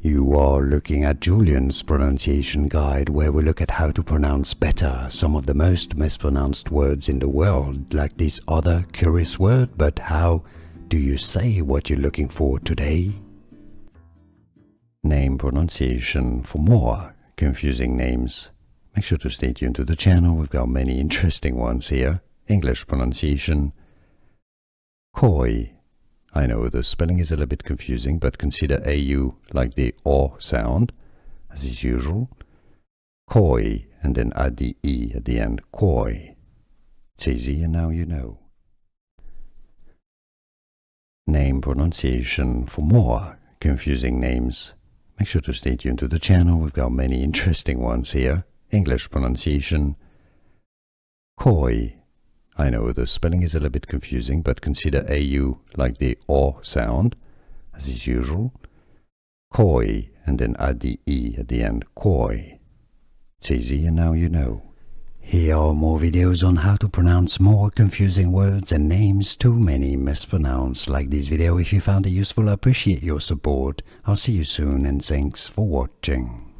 You are looking at Julian's pronunciation guide, where we look at how to pronounce better some of the most mispronounced words in the world, like this other curious word. But how do you say what you're looking for today? Name pronunciation. For more confusing names, make sure to stay tuned to the channel. We've got many interesting ones here. English pronunciation. Cauy. I know the spelling is a little bit confusing, but consider AU like the O sound, as is usual. Cauy, and then add the E at the end. Cauy. It's easy, and now you know. Name pronunciation. For more confusing names, make sure to stay tuned to the channel. We've got many interesting ones here. English pronunciation. Cauy. I know the spelling is a little bit confusing, but consider AU like the O sound, as is usual. Cauy, and then add the E at the end. Cauy. It's easy, and now you know. Here are more videos on how to pronounce more confusing words and names too many mispronounced. Like this video if you found it useful. I appreciate your support. I'll see you soon, and thanks for watching.